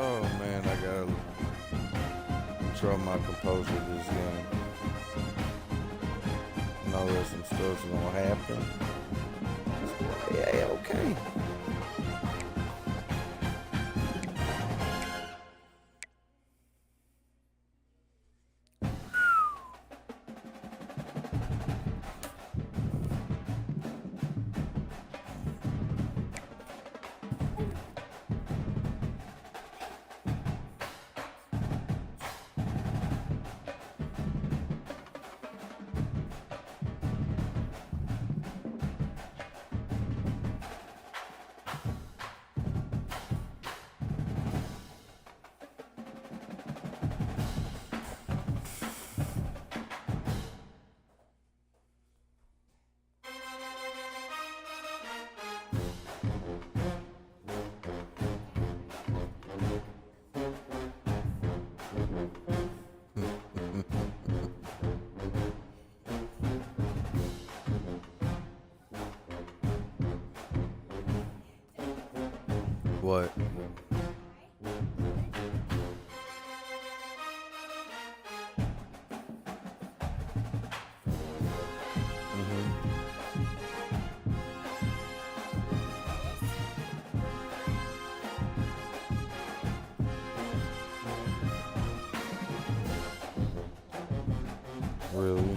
Oh man, I gotta control my composure this game. Know that some stuff's gonna happen. Yeah, okay. What? Mm-hmm. Really?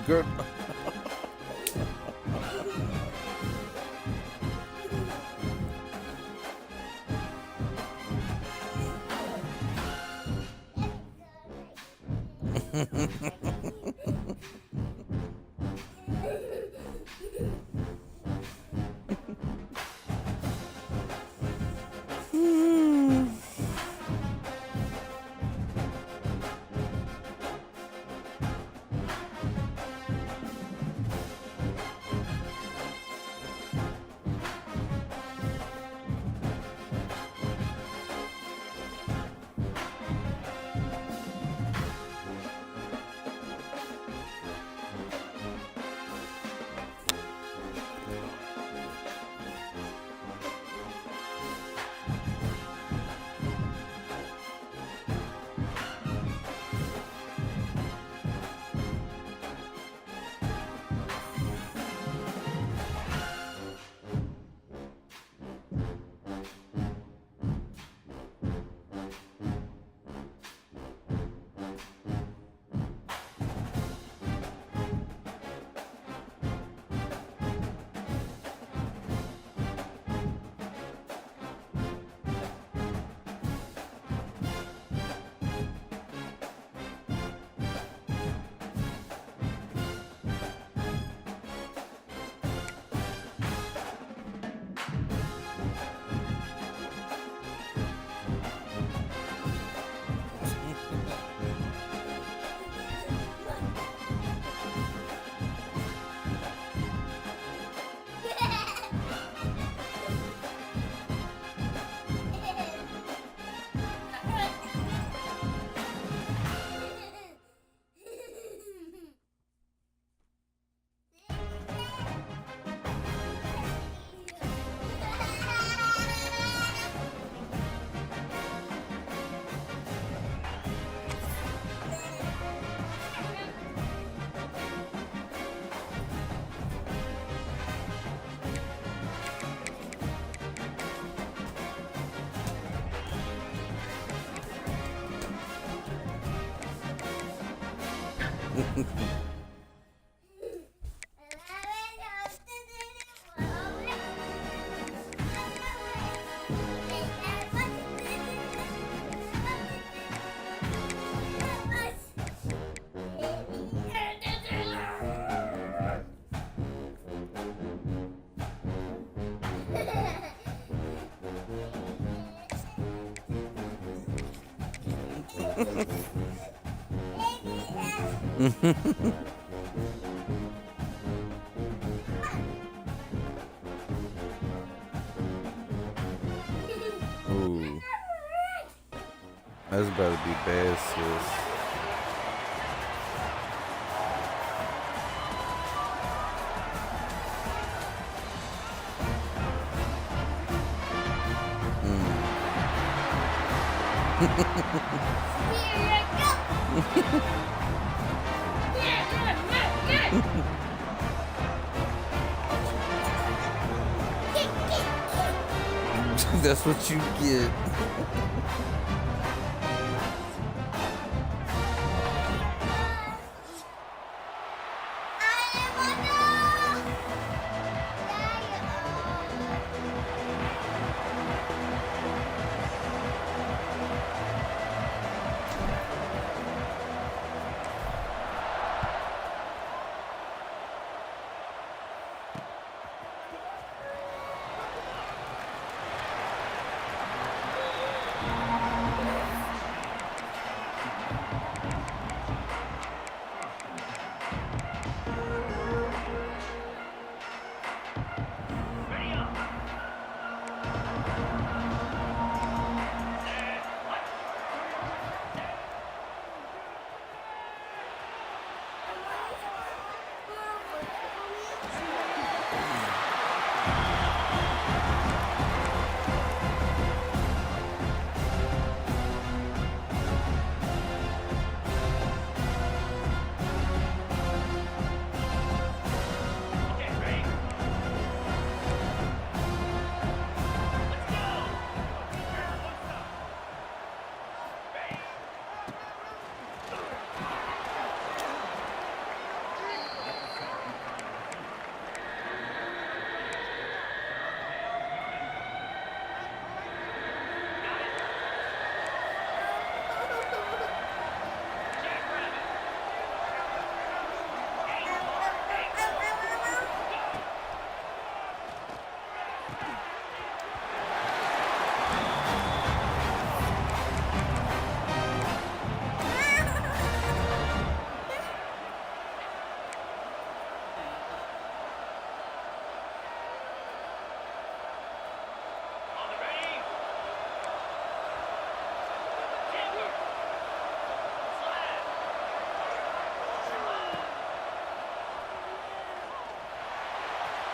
Girl. Ooh. That's about to be bad, sis. That's what you get.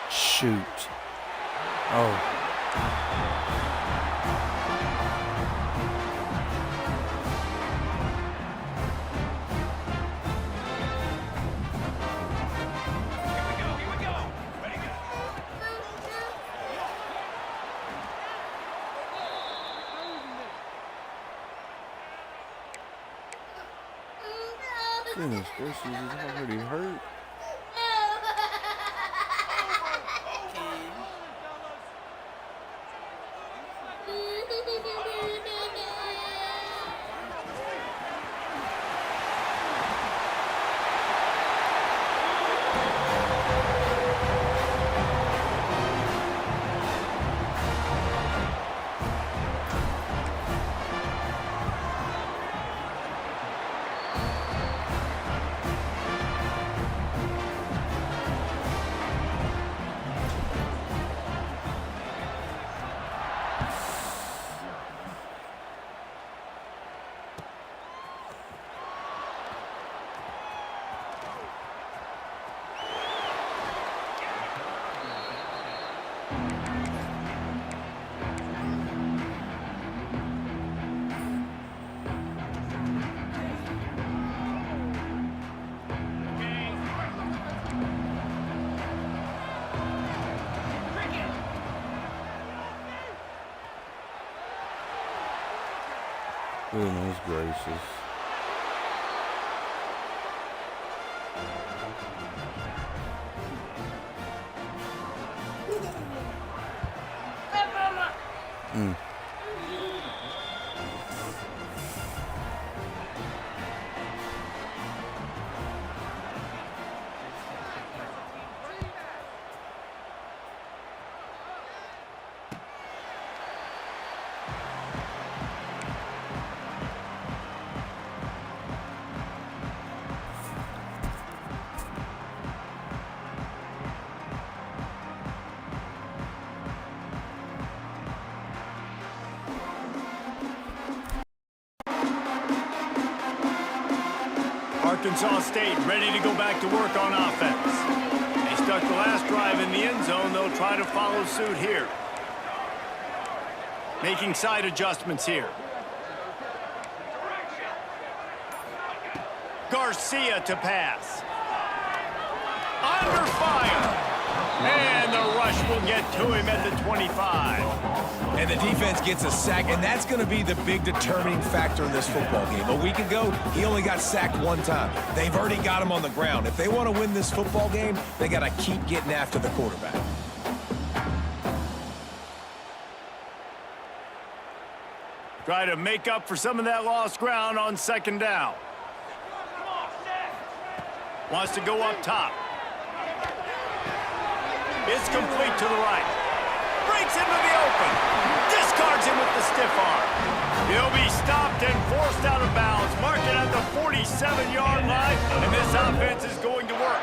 Shoot. Oh. Goodness gracious, he's already hurt. Goodness gracious. Arkansas State ready to go back to work on offense. They stuck the last drive in the end zone. They'll try to follow suit here. Making side adjustments here. Garcia to pass. Under fire. And the rush will get to him at the 25. And the defense gets a sack, and that's going to be the big determining factor in this football game. A week ago, he only got sacked one time. They've already got him on the ground. If they want to win this football game, they got to keep getting after the quarterback. Try to make up for some of that lost ground on second down. Wants to go up top. It's complete to the right. Breaks into the open. Discards him with the stiff arm. He'll be stopped and forced out of bounds. Mark it at the 47-yard line, and this offense is going to work.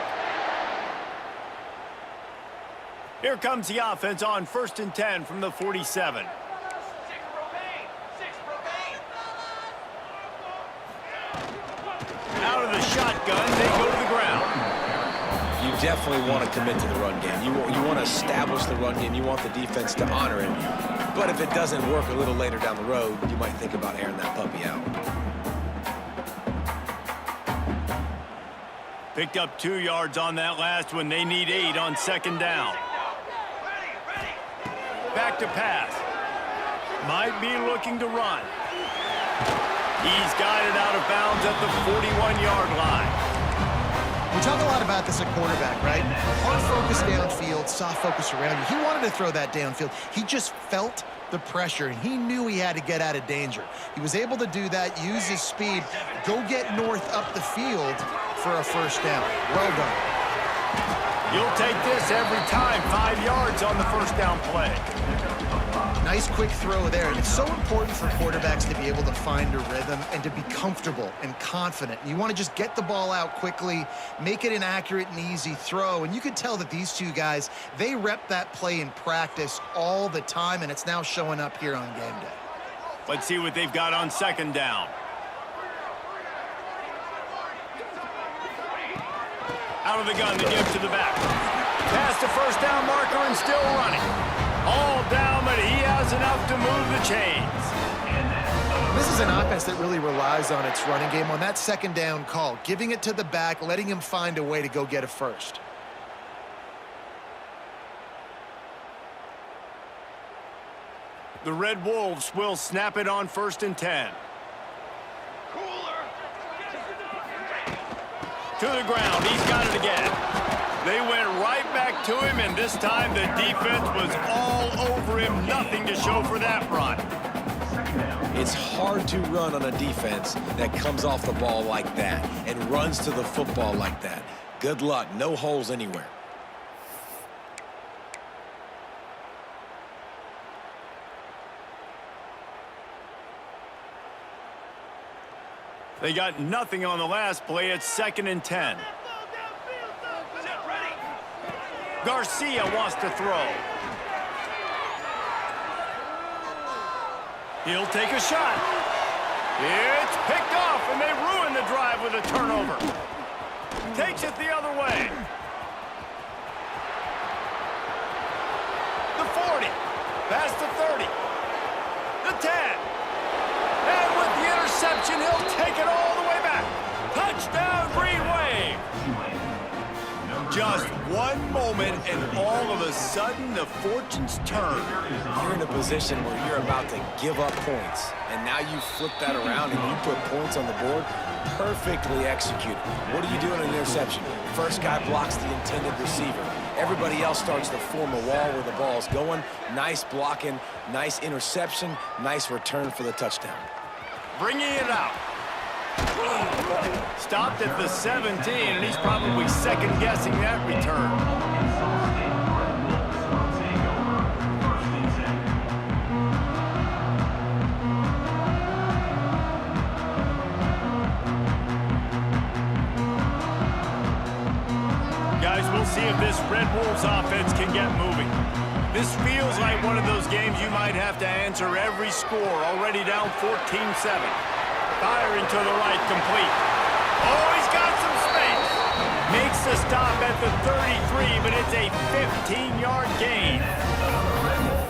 Here comes the offense on 1st and 10 from the 47. Out of the shotgun, they go to the ground. You definitely want to commit to the run game. You want to establish the run game. You want the defense to honor it. But if it doesn't work a little later down the road, you might think about airing that puppy out. Picked up 2 yards on that last one. They need 8 on second down. Back to pass. Might be looking to run. He's got it out of bounds at the 41-yard line. We talk a lot about this at quarterback, right? Hard focus downfield, soft focus around you. He wanted to throw that downfield. He just felt the pressure, and he knew he had to get out of danger. He was able to do that, use his speed, go get north up the field for a first down. Well done. You'll take this every time. 5 yards on the first down play. Nice quick throw there, and it's so important for quarterbacks to be able to find a rhythm and to be comfortable and confident. You want to just get the ball out quickly, make it an accurate and easy throw, and you can tell that these two guys, they rep that play in practice all the time, and it's now showing up here on game day. Let's see what they've got on second down. Out of the gun, the give to the back. Past the first down marker and still running. All down, but he has enough to move the chains. This is an offense that really relies on its running game on that second down call, giving it to the back, letting him find a way to go get a first. The Red Wolves will snap it on 1st and 10. To the ground, he's got it again. They went right back to him, and this time the defense was all over him. Nothing to show for that run. It's hard to run on a defense that comes off the ball like that and runs to the football like that. Good luck. No holes anywhere. They got nothing on the last play. It's 2nd and 10. Garcia wants to throw. He'll take a shot. It's picked off, and they ruin the drive with a turnover. Takes it the other way. The 40. Past the 30. The 10. And with the interception, he'll take it all the way back. Touchdown, Green Wave. Just one moment, and all of a sudden, the fortunes turn. You're in a position where you're about to give up points, and now you flip that around and you put points on the board. Perfectly executed. What do you do in an interception? First guy blocks the intended receiver. Everybody else starts to form a wall where the ball's going. Nice blocking, nice interception, nice return for the touchdown. Bringing it out. Stopped at the 17, and he's probably second-guessing that return. Guys, we'll see if this Red Wolves offense can get moving. This feels like one of those games you might have to answer every score, already down 14-7. Firing to the right, complete. Oh, he's got some space. Makes the stop at the 33, but it's a 15-yard gain.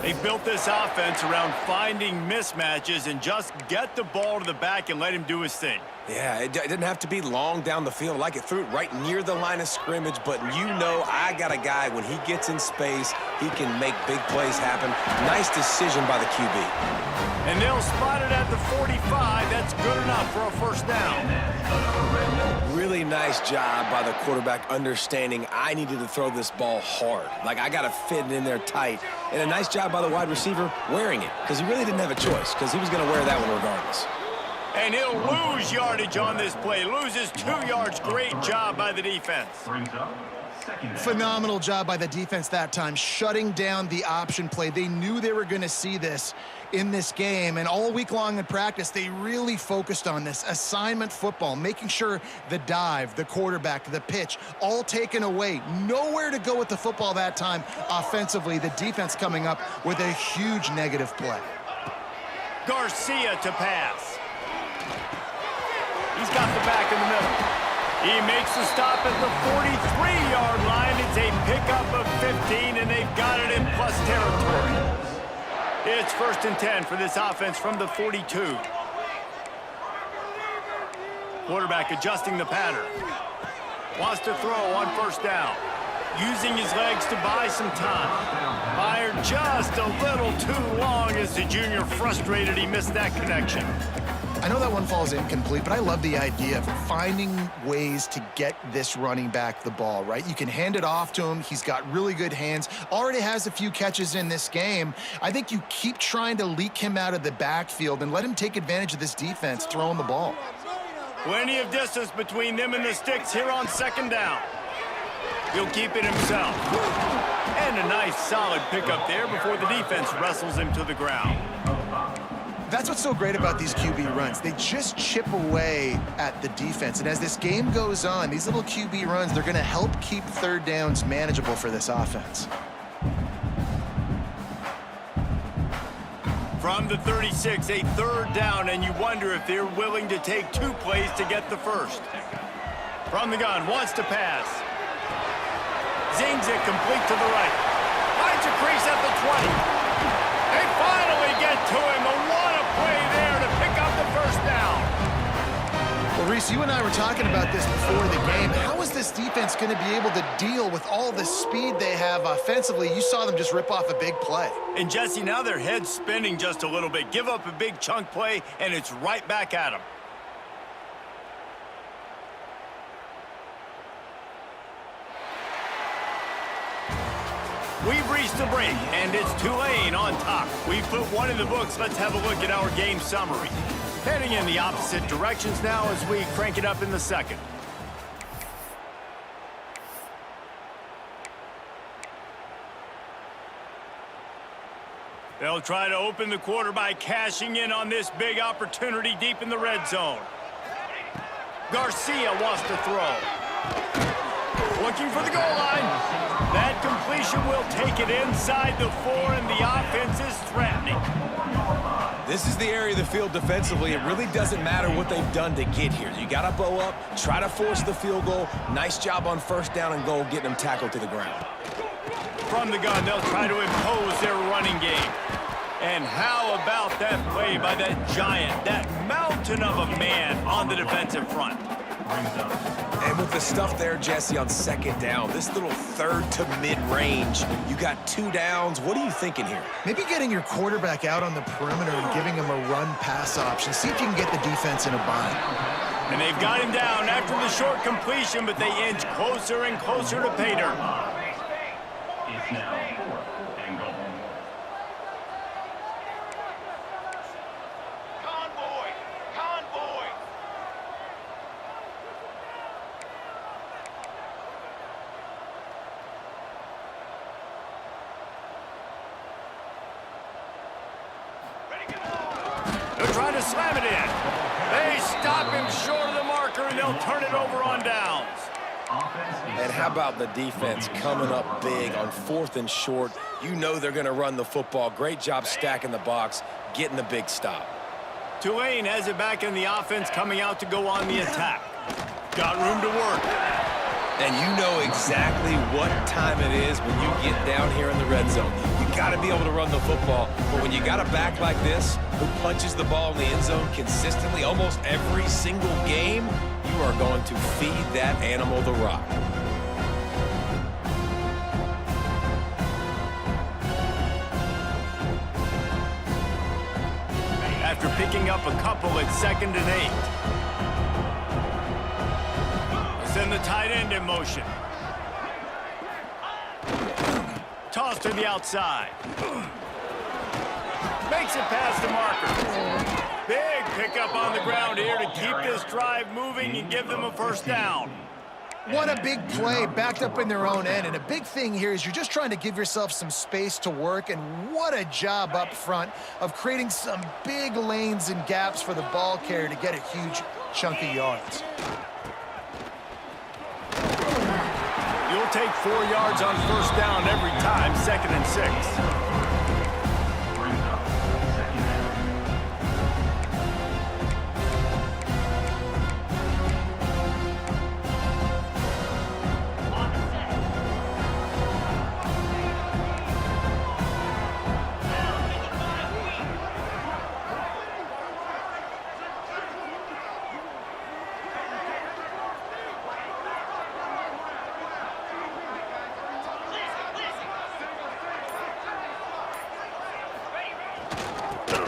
They built this offense around finding mismatches and just get the ball to the back and let him do his thing. Yeah, it didn't have to be long down the field. Like it threw it right near the line of scrimmage, but you know I got a guy, when he gets in space, he can make big plays happen. Nice decision by the QB. And they'll spot it at the 45. That's good enough for a first down. Really nice job by the quarterback understanding I needed to throw this ball hard. Like I got to fit it in there tight. And a nice job by the wide receiver wearing it, because he really didn't have a choice, because he was going to wear that one regardless. And he'll lose yardage on this play. Loses 2 yards. Great job by the defense. Phenomenal job by the defense that time, shutting down the option play. They knew they were going to see this in this game, and all week long in practice, they really focused on this assignment football, making sure the dive, the quarterback, the pitch, all taken away. Nowhere to go with the football that time offensively. The defense coming up with a huge negative play. Garcia to pass. He's got the back in the middle. He makes the stop at the 43-yard line. It's a pickup of 15, and they've got it in plus territory. It's 1st and 10 for this offense from the 42. Quarterback adjusting the pattern. Wants to throw on first down. Using his legs to buy some time. Fired just a little too long as the junior frustrated he missed that connection. I know that one falls incomplete, but I love the idea of finding ways to get this running back the ball, right? You can hand it off to him. He's got really good hands. Already has a few catches in this game. I think you keep trying to leak him out of the backfield and let him take advantage of this defense throwing the ball. Plenty of distance between them and the sticks here on 2nd down. He'll keep it himself. And a nice solid pickup there before the defense wrestles him to the ground. That's what's so great about these QB runs. They just chip away at the defense. And as this game goes on, these little QB runs, they're going to help keep 3rd downs manageable for this offense. From the 36, a 3rd down, and you wonder if they're willing to take 2 plays to get the first. From the gun, wants to pass. Zings it complete to the right. Finds a crease at the 20. They finally get to him. What a play there to pick up the first down. Well, Reese, you and I were talking about this before the game. How is this defense going to be able to deal with all the speed they have offensively? You saw them just rip off a big play. And, Jesse, now their head's spinning just a little bit. Give up a big chunk play, and it's right back at them. We've reached the break, and it's Tulane on top. We've put one in the books. Let's have a look at our game summary. Heading in the opposite directions now as we crank it up in the 2nd. They'll try to open the quarter by cashing in on this big opportunity deep in the red zone. Garcia wants to throw. Looking for the goal line. That completion will take it inside the 4, and the offense is threatening. This is the area of the field defensively. It really doesn't matter what they've done to get here. You got to bow up, try to force the field goal. Nice job on 1st down and goal, getting them tackled to the ground. From the gun, they'll try to impose their running game. And how about that play by that giant, that mountain of a man on the defensive front? And with the stuff there, Jesse, on second down, this little third to mid-range, you got 2 downs. What are you thinking here? Maybe getting your quarterback out on the perimeter and giving him a run-pass option. See if you can get the defense in a bind. And they've got him down after the short completion, but they inch closer and closer to pay dirt. It's now 4th and goal. They're trying to slam it in. They stop him short of the marker, and they'll turn it over on downs. And how about the defense coming up big on 4th and short? You know they're going to run the football. Great job stacking the box, getting the big stop. Tulane has it back in the offense, coming out to go on the attack. Got room to work. And you know exactly what time it is when you get down here in the red zone. You got to be able to run the football, but when you got a back like this who punches the ball in the end zone consistently almost every single game, you are going to feed that animal the rock. After picking up a couple at 2nd and 8. Send the tight end in motion. Toss to the outside. Makes it past the marker. Big pickup on the ground here to keep this drive moving and give them a first down. What a big play, backed up in their own end. And a big thing here is you're just trying to give yourself some space to work, and what a job up front of creating some big lanes and gaps for the ball carrier to get a huge chunk of yards. You'll take 4 yards on first down every time, 2nd and 6.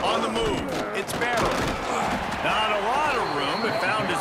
On the move, it's Barrow. Not a lot of room, but found his...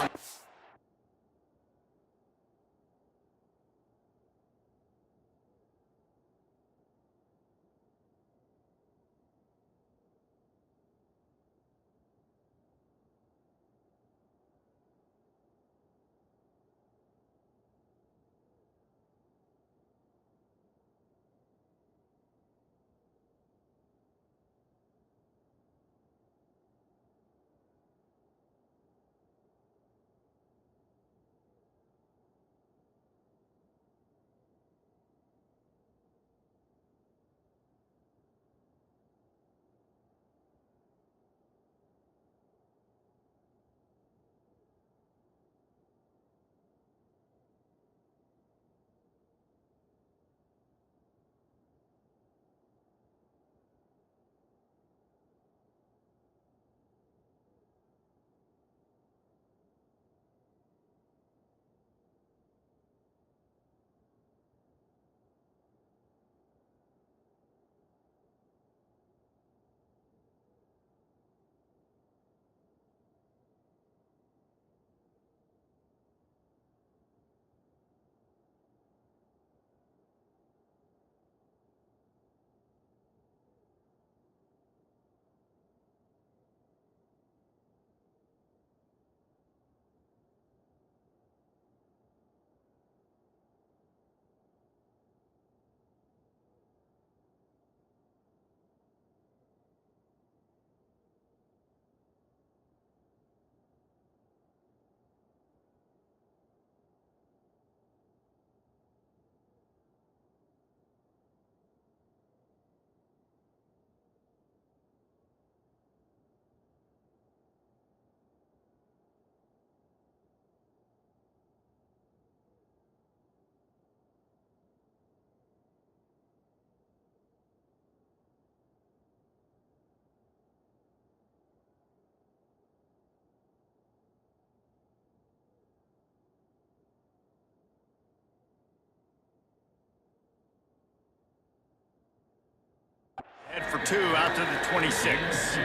Head for 2 out to the 26.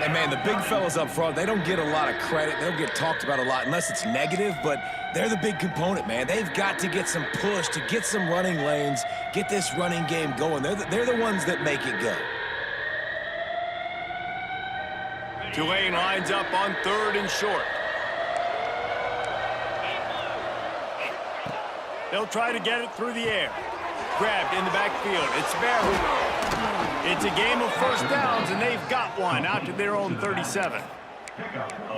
And, man, the big fellas up front, they don't get a lot of credit. They don't get talked about a lot unless it's negative, but they're the big component, man. They've got to get some push, to get some running lanes, get this running game going. They're the ones that make it go. Tulane lines up on 3rd and short. They'll try to get it through the air. Grabbed in the backfield. It's Barrow. It's a game of first downs, and they've got one out to their own 37.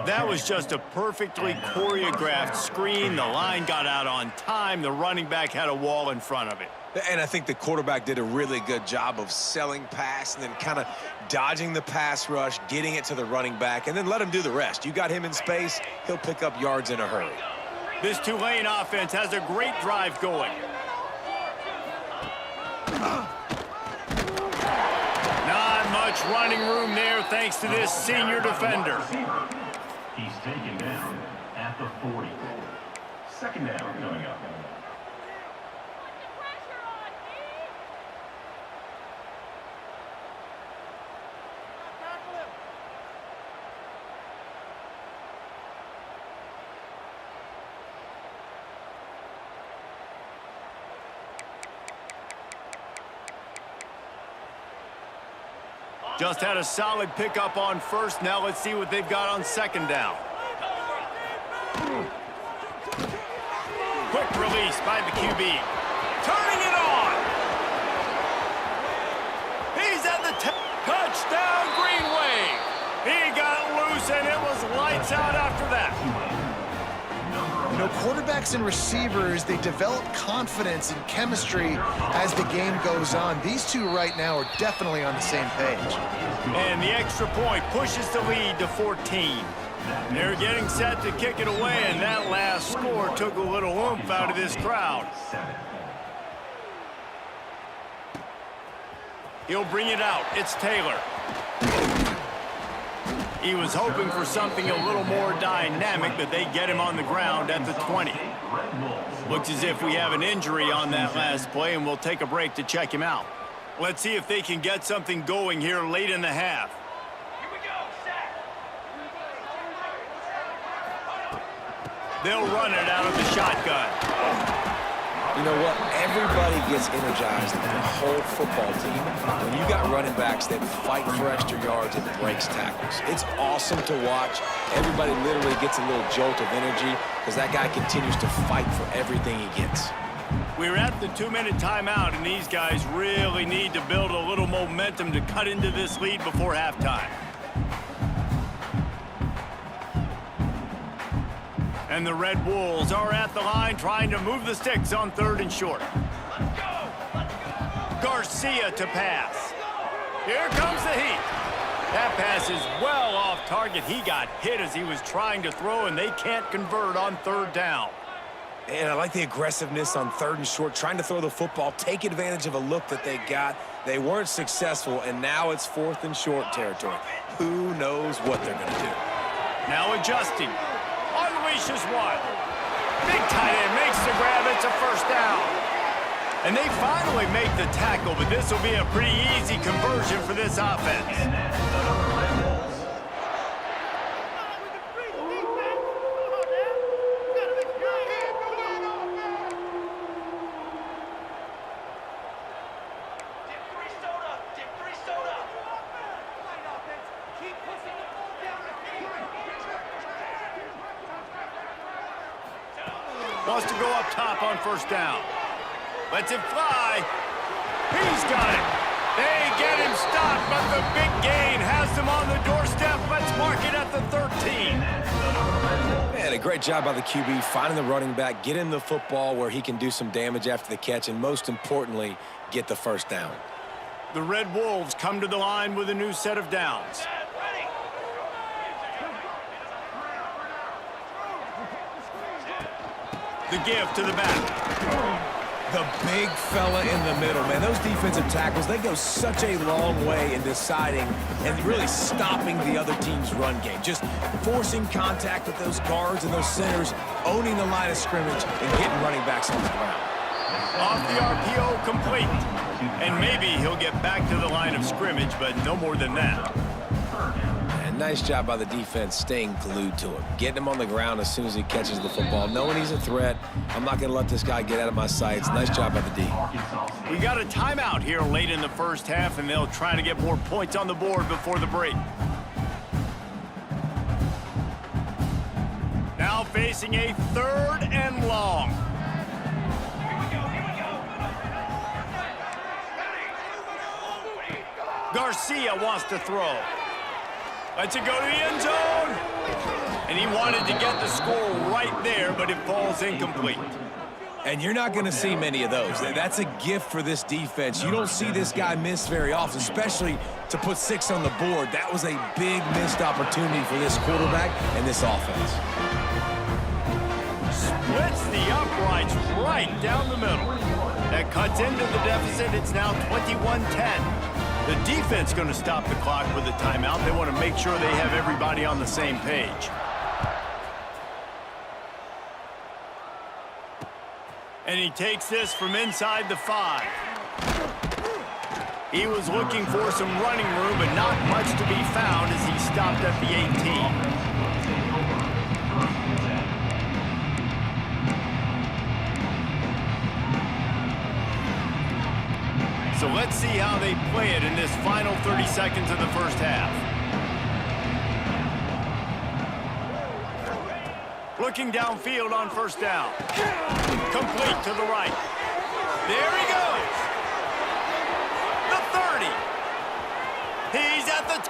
That was just a perfectly choreographed screen. The line got out on time. The running back had a wall in front of it. And I think the quarterback did a really good job of selling pass and then kind of dodging the pass rush, getting it to the running back, and then let him do the rest. You got him in space, he'll pick up yards in a hurry. This Tulane offense has a great drive going. Not much running room there thanks to this senior defender. He's taken down at the 40. Second down coming up. Just had a solid pickup on first. Now let's see what they've got on second down. Quick release by the QB. Turning it on. He's at the touchdown Green Wave. He got loose and it was lights out after that. You know, quarterbacks and receivers, they develop confidence and chemistry as the game goes on. These two right now are definitely on the same page. And the extra point pushes the lead to 14. They're getting set to kick it away, and that last score took a little oomph out of this crowd. He'll bring it out. It's Taylor. He was hoping for something a little more dynamic, but they get him on the ground at the 20. Looks as if we have an injury on that last play, and we'll take a break to check him out. Let's see if they can get something going here late in the half. They'll run it out of the shotgun. You know what? Everybody gets energized in the whole football team when you got running backs that fight for extra yards and breaks tackles. It's awesome to watch. Everybody literally gets a little jolt of energy because that guy continues to fight for everything he gets. We're at the 2-minute timeout, and these guys really need to build a little momentum to cut into this lead before halftime. And the Red Wolves are at the line trying to move the sticks on 3rd and short. Garcia to pass. Here comes the heat. That pass is well off target. He got hit as he was trying to throw, and they can't convert on 3rd down. And I like the aggressiveness on 3rd and short, trying to throw the football, take advantage of a look that they got. They weren't successful, and now it's 4th and short territory. Who knows what they're going to do? Now adjusting. Unleashes one. Big tight end makes the grab. It's a first down. And they finally make the tackle, but this will be a pretty easy conversion for this offense. Wants to go up top on first down. Lets it fly. He's got it. They get him stopped, but the big gain has them on the doorstep. Let's mark it at the 13. Man, a great job by the QB, finding the running back, getting the football where he can do some damage after the catch, and most importantly, get the first down. The Red Wolves come to the line with a new set of downs. The give to the back. The big fella in the middle, man. Those defensive tackles, they go such a long way in deciding and really stopping the other team's run game. Just forcing contact with those guards and those centers, owning the line of scrimmage, and getting running backs on the ground. Off the RPO, complete. And maybe he'll get back to the line of scrimmage, but no more than that. And nice job by the defense staying glued to him, getting him on the ground as soon as he catches the football, knowing he's a threat. I'm not going to let this guy get out of my sights. Nice job by the D. We got a timeout here late in the first half, and they'll try to get more points on the board before the break. Now facing a 3rd and long. Garcia wants to throw. Lets it go to the end zone. And he wanted to get the score right there, but it falls incomplete. And you're not going to see many of those. That's a gift for this defense. You don't see this guy miss very often, especially to put 6 on the board. That was a big missed opportunity for this quarterback and this offense. Splits the uprights right down the middle. That cuts into the deficit. It's now 21-10. The defense going to stop the clock with a timeout. They want to make sure they have everybody on the same page. And he takes this from inside the 5. He was looking for some running room, but not much to be found as he stopped at the 18. So let's see how they play it in this final 30 seconds of the first half. Looking downfield on first down. Complete to the right. There he goes. The 30. He's at the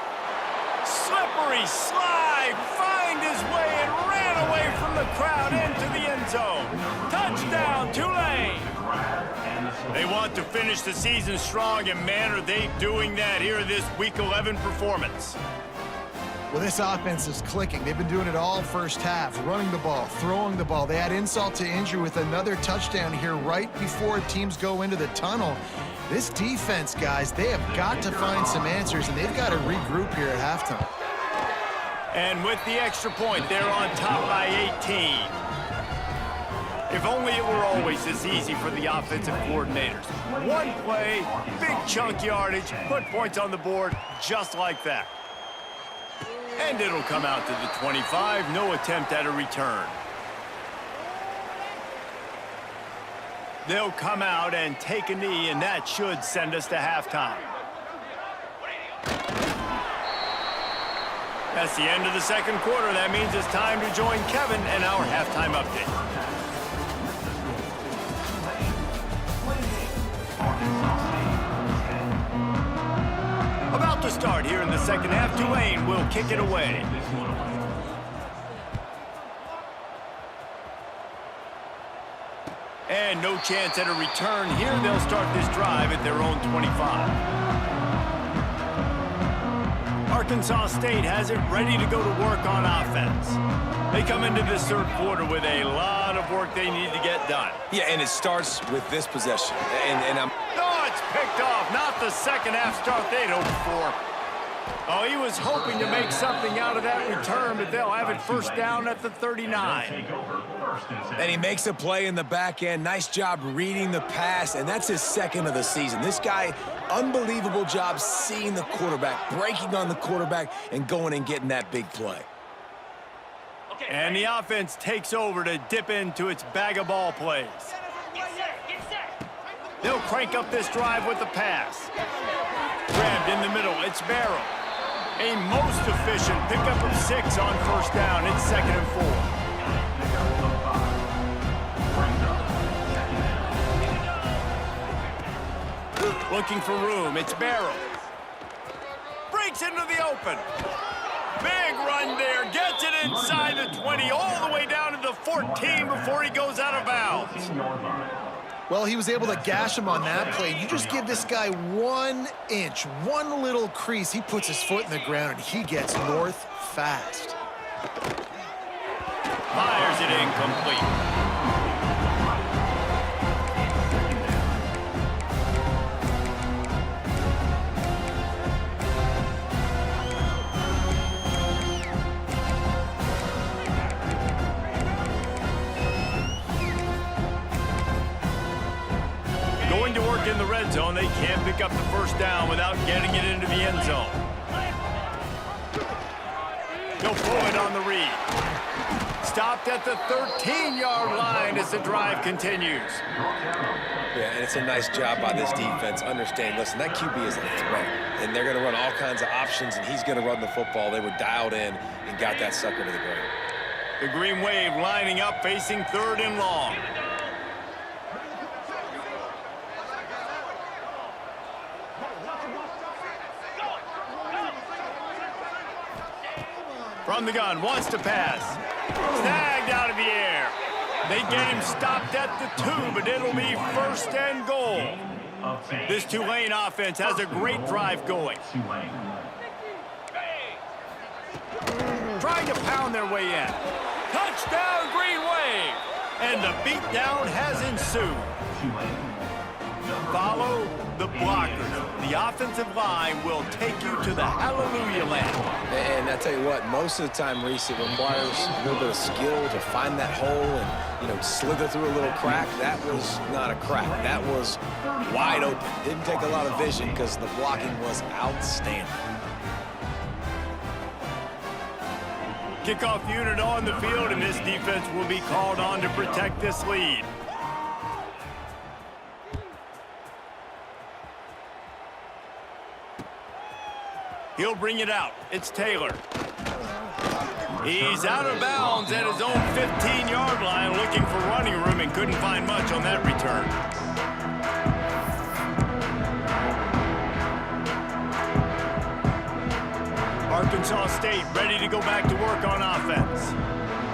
slippery slide. Find his way and ran away from the crowd into the end zone. Touchdown, Tulane. They want to finish the season strong, and man, are they doing that here in this Week 11 performance. Well, this offense is clicking. They've been doing it all first half, running the ball, throwing the ball. They add insult to injury with another touchdown here right before teams go into the tunnel. This defense, guys, they have got to find some answers, and they've got to regroup here at halftime. And with the extra point, they're on top by 18. If only it were always this easy for the offensive coordinators. One play, big chunk yardage, put points on the board just like that. And it'll come out to the 25, no attempt at a return. They'll come out and take a knee, and that should send us to halftime. That's the end of the second quarter. That means it's time to join Kevin and our halftime update. About to start here in the second half, Tulane will kick it away. And no chance at a return here. They'll start this drive at their own 25. Arkansas State has it ready to go to work on offense. They come into this third quarter with a lot of work they need to get done. Yeah, and it starts with this possession. And I'm... Oh, it's picked off. Not the second half start they'd hoped for. Oh, he was hoping to make something out of that return, but they'll have it first down at the 39. And he makes a play in the back end. Nice job reading the pass, and that's his second of the season. This guy, unbelievable job seeing the quarterback, breaking on the quarterback, and going and getting that big play. And the offense takes over to dip into its bag of ball plays. They'll crank up this drive with the pass. Grabbed in the middle, it's Barrow. A most efficient pickup of 6 on first down. It's 2nd and 4. Looking for room, it's Barrow. Breaks into the open. Big run there, gets it inside the 20, all the way down to the 14 before he goes out of bounds. Well, he was able to gash him on that play. You just give this guy 1 inch, one little crease. He puts his foot in the ground, and he gets north fast. Fires it incomplete. work in the red zone. They can't pick up the first down without getting it into the end zone. He'll pull it on the read. Stopped at the 13-yard line as the drive continues. Yeah, and it's a nice job by this defense. Understand, listen, that QB is a threat, and they're going to run all kinds of options, and he's going to run the football. They were dialed in and got that sucker to the ground. The Green Wave lining up, facing 3rd and long. From the gun, wants to pass. Snagged out of the air. They get him stopped at the 2, but it'll be 1st and goal. This Tulane offense has a great drive going. Trying to pound their way in. Touchdown, Green Wave! And the beatdown has ensued. Follow the blockers. The offensive line will take you to the hallelujah land. And I tell you what, most of the time, Reese, it requires a little bit of skill to find that hole and, slither through a little crack. That was not a crack. That was wide open. Didn't take a lot of vision because the blocking was outstanding. Kickoff unit on the field, and this defense will be called on to protect this lead. He'll bring it out. It's Taylor. He's out of bounds at his own 15-yard line, looking for running room, and couldn't find much on that return. Arkansas State ready to go back to work on offense.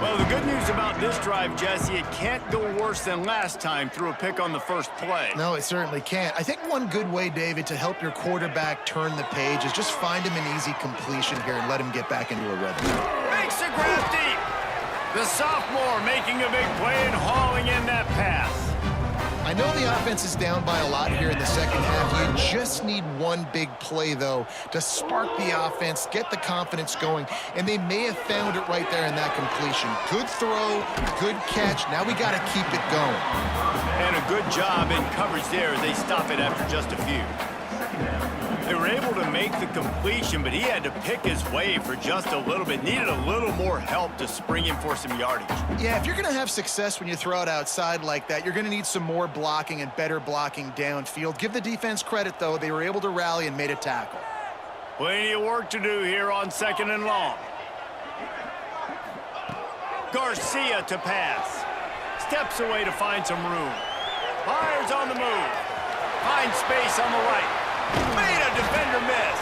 Well, the good news about this drive, Jesse, it can't go worse than last time through a pick on the first play. No, it certainly can't. I think one good way, David, to help your quarterback turn the page is just find him an easy completion here and let him get back into a rhythm. Makes a grab deep. The sophomore making a big play and hauling in that pass. I know the offense is down by a lot here in the second half. You just need one big play, though, to spark the offense, get the confidence going, and they may have found it right there in that completion. Good throw, good catch. Now we got to keep it going. And a good job in coverage there as they stop it after just a few. They were able to make the completion, but he had to pick his way for just a little bit. Needed a little more help to spring him for some yardage. Yeah, if you're going to have success when you throw it outside like that, you're going to need some more blocking and better blocking downfield. Give the defense credit, though. They were able to rally and made a tackle. Plenty of work to do here on 2nd and long. Garcia to pass. Steps away to find some room. Fires on the move. Finds space on the right. Made a defender miss.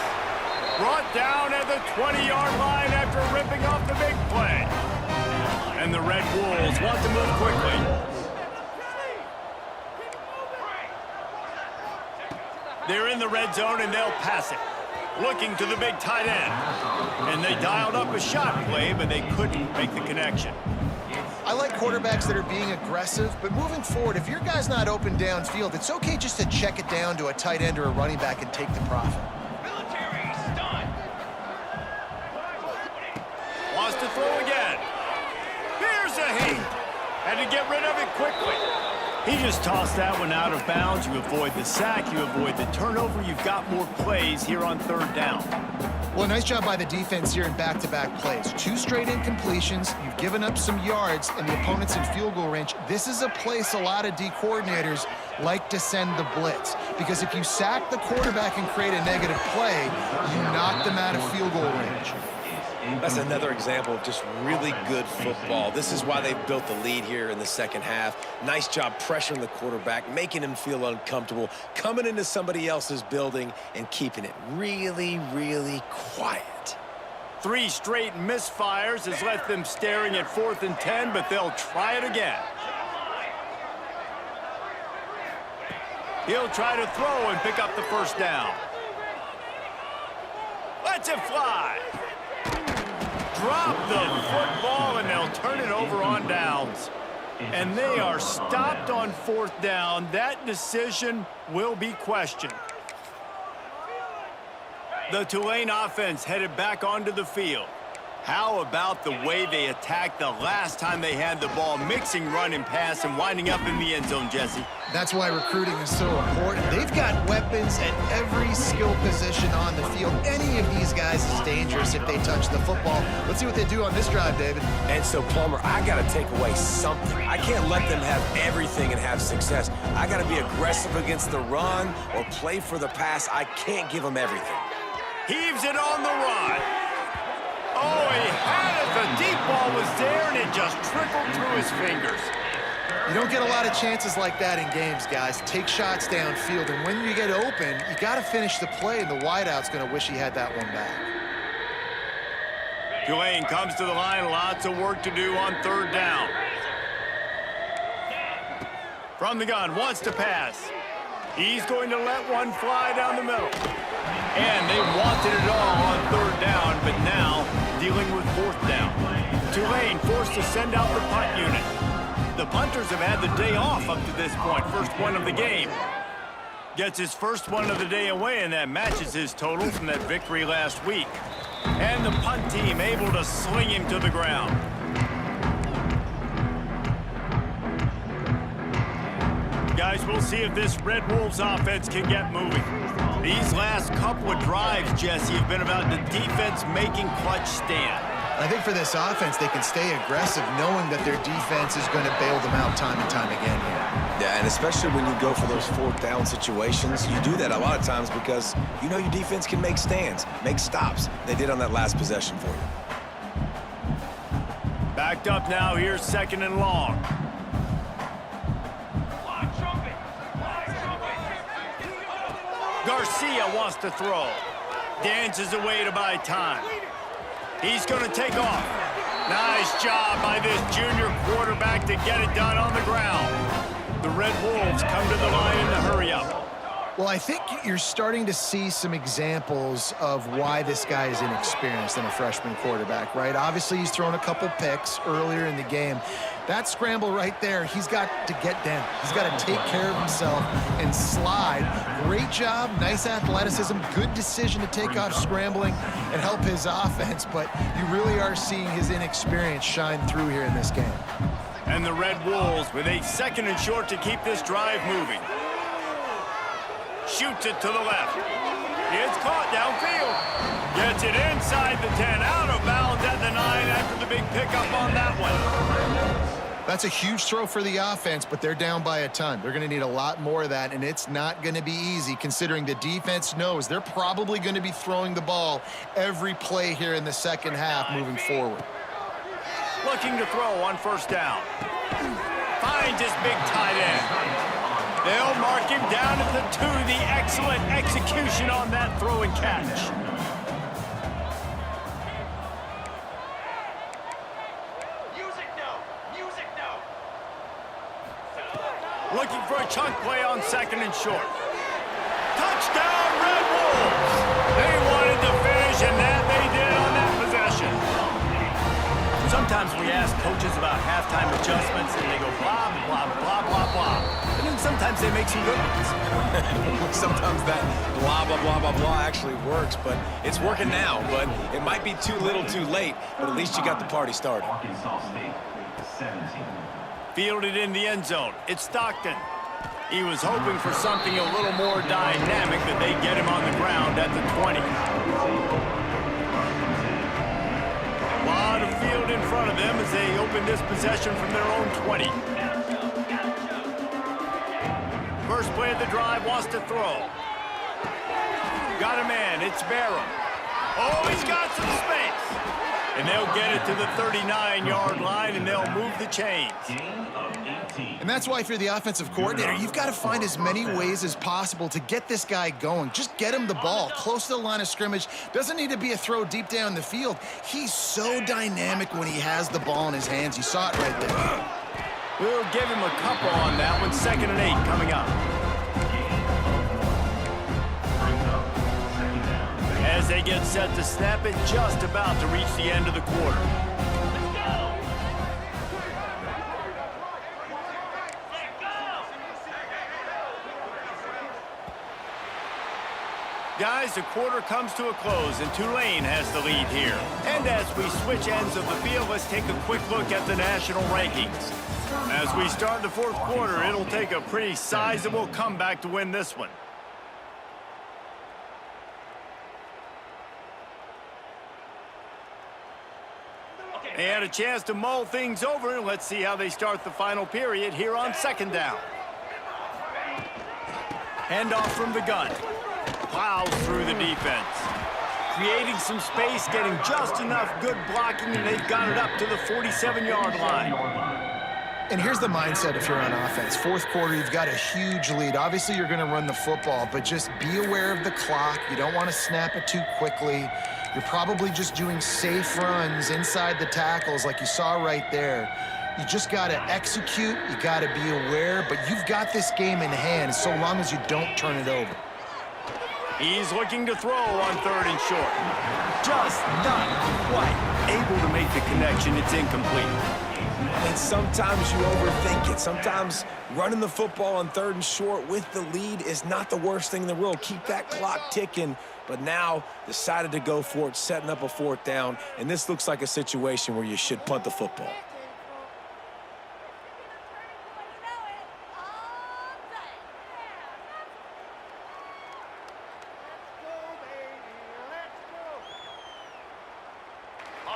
Brought down at the 20-yard line after ripping off the big play. And the Red Wolves want to move quickly. They're in the red zone and they'll pass it. Looking to the big tight end. And they dialed up a shot play, but they couldn't make the connection. I like quarterbacks that are being aggressive, but moving forward, if your guy's not open downfield, it's okay just to check it down to a tight end or a running back and take the profit. Wants to throw again. Here's a heat. Had to get rid of it quickly. He just tossed that one out of bounds. You avoid the sack, you avoid the turnover. You've got more plays here on 3rd down. Well, nice job by the defense here in back-to-back plays. 2 straight incompletions. You've given up some yards, and the opponent's in field goal range. This is a place a lot of D coordinators like to send the blitz, because if you sack the quarterback and create a negative play, you knock them out of field goal range. That's another example of just really good football. This is why they've built the lead here in the second half. Nice job pressuring the quarterback, making him feel uncomfortable, coming into somebody else's building and keeping it really, really quiet. 3 straight misfires has left them staring at 4th and 10, but they'll try it again. He'll try to throw and pick up the first down. Lets it fly. Drop the football, and they'll turn it over on downs. And they are stopped on 4th down. That decision will be questioned. The Tulane offense headed back onto the field. How about the way they attacked the last time they had the ball, mixing run and pass and winding up in the end zone, Jesse? That's why recruiting is so important. They've got weapons at every skill position on the field. Any of these guys is dangerous if they touch the football. Let's see what they do on this drive, David. And so, Plummer, I got to take away something. I can't let them have everything and have success. I got to be aggressive against the run or play for the pass. I can't give them everything. Heaves it on the run. Oh, he had it. The deep ball was there, and it just trickled through his fingers. You don't get a lot of chances like that in games, guys. Take shots downfield, and when you get open, you got to finish the play, and the wideout's going to wish he had that one back. Tulane comes to the line. Lots of work to do on third down. From the gun, wants to pass. He's going to let one fly down the middle. And they wanted it all on third down, but now dealing with fourth down. Tulane forced to send out the punt unit. The punters have had the day off up to this point. First one of the game. Gets his first one of the day away, and that matches his total from that victory last week. And the punt team able to sling him to the ground. Guys, we'll see if this Red Wolves offense can get moving. These last couple of drives, Jesse, have been about the defense making clutch stand. I think for this offense, they can stay aggressive knowing that their defense is going to bail them out time and time again here. Yeah, and especially when you go for those fourth down situations, you do that a lot of times because you know your defense can make stands, make stops. They did on that last possession for you. Backed up now, here's second and long. Garcia wants to throw. Dances away to buy time. He's going to take off. Nice job by this junior quarterback to get it done on the ground. The Red Wolves come to the line in the hurry-up. Well, I think you're starting to see some examples of why this guy is inexperienced in a freshman quarterback, right? Obviously, he's thrown a couple picks earlier in the game. That scramble right there, he's got to get down. He's got to take care of himself and slide. Great job, nice athleticism, good decision to take off scrambling and help his offense, but you really are seeing his inexperience shine through here in this game. And the Red Wolves with a second and short to keep this drive moving. Shoots it to the left. It's caught downfield. Gets it inside the 10, out of bounds at the 9 after the big pickup on that one. That's a huge throw for the offense, but they're down by a ton. They're going to need a lot more of that, and it's not going to be easy considering the defense knows they're probably going to be throwing the ball every play here in the second half moving forward. Looking to throw on first down. Finds his big tight end. They'll mark him down at the 2. The excellent execution on that throw and catch. Looking for a chunk play on second and short. Touchdown, Red Wolves! They wanted to finish, and that they did on that possession. Sometimes we ask coaches about halftime adjustments, and they go blah, blah, blah, blah, blah. And then sometimes they make some good ones. Sometimes that blah, blah, blah, blah, blah actually works, but it's working now. But it might be too little too late, but at least you got the party started. Arkansas State, 17. Fielded in the end zone. It's Stockton. He was hoping for something a little more dynamic, but they get him on the ground at the 20. A lot of field in front of them as they open this possession from their own 20. First play of the drive, wants to throw. Got a man, it's Barham. Oh, he's got some space. And they'll get it to the 39-yard line, and they'll move the chains. And that's why if you're the offensive coordinator, you've got to find as many ways as possible to get this guy going. Just get him the ball close to the line of scrimmage. Doesn't need to be a throw deep down the field. He's so dynamic when he has the ball in his hands. You saw it right there. We'll give him a couple on that one. 2nd and 8 coming up. As they get set to snap it, just about to reach the end of the quarter. Guys, the quarter comes to a close, and Tulane has the lead here. And as we switch ends of the field, let's take a quick look at the national rankings. As we start the fourth quarter, it'll take a pretty sizable comeback to win this one. They had a chance to mull things over, and let's see how they start the final period here on second down. Handoff from the gun. Plows through the defense. Creating some space, getting just enough good blocking, and they've got it up to the 47-yard line. And here's the mindset if you're on offense. Fourth quarter, you've got a huge lead. Obviously, you're going to run the football, but just be aware of the clock. You don't want to snap it too quickly. You're probably just doing safe runs inside the tackles like you saw right there. You just got to execute. You got to be aware, but you've got this game in hand so long as you don't turn it over. He's looking to throw on third and short. Just not quite able to make the connection. It's incomplete. And sometimes you overthink it. Sometimes running the football on third and short with the lead is not the worst thing in the world. Keep that clock ticking. But now decided to go for it, setting up a fourth down. And this looks like a situation where you should punt the football.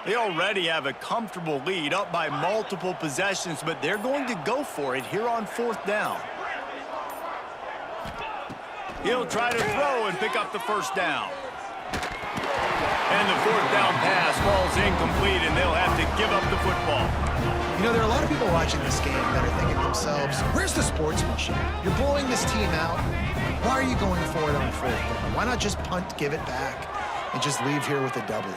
They already have a comfortable lead, up by multiple possessions, but they're going to go for it here on fourth down. He'll try to throw and pick up the first down. And the fourth down pass falls incomplete, and they'll have to give up the football. You know, there are a lot of people watching this game that are thinking to themselves, where's the sportsmanship? You're blowing this team out. Why are you going for it on fourth down? Why not just punt, give it back, and just leave here with a W?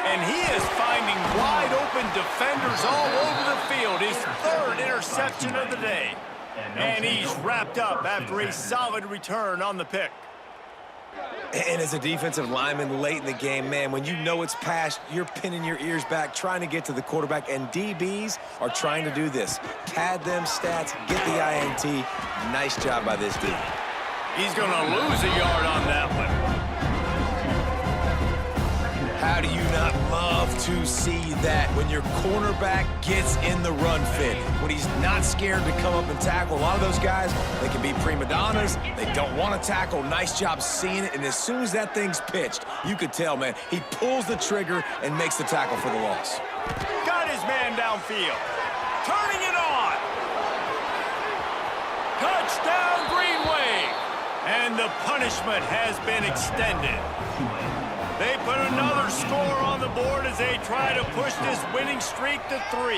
And he is finding wide-open defenders all over the field. His third interception of the day. And he's wrapped up after a solid return on the pick. And as a defensive lineman late in the game, man, when you know it's past, you're pinning your ears back, trying to get to the quarterback, and DBs are trying to do this. Pad them stats, get the INT. Nice job by this dude. He's going to lose a yard on that one. How do you not love to see that when your cornerback gets in the run fit, when he's not scared to come up and tackle? A lot of those guys, they can be prima donnas. They don't want to tackle. Nice job seeing it. And as soon as that thing's pitched, you could tell, man, he pulls the trigger and makes the tackle for the loss. Got his man downfield. Turning it on. Touchdown, Green Wave. And the punishment has been extended. They put another score on the board as they try to push this winning streak to 3.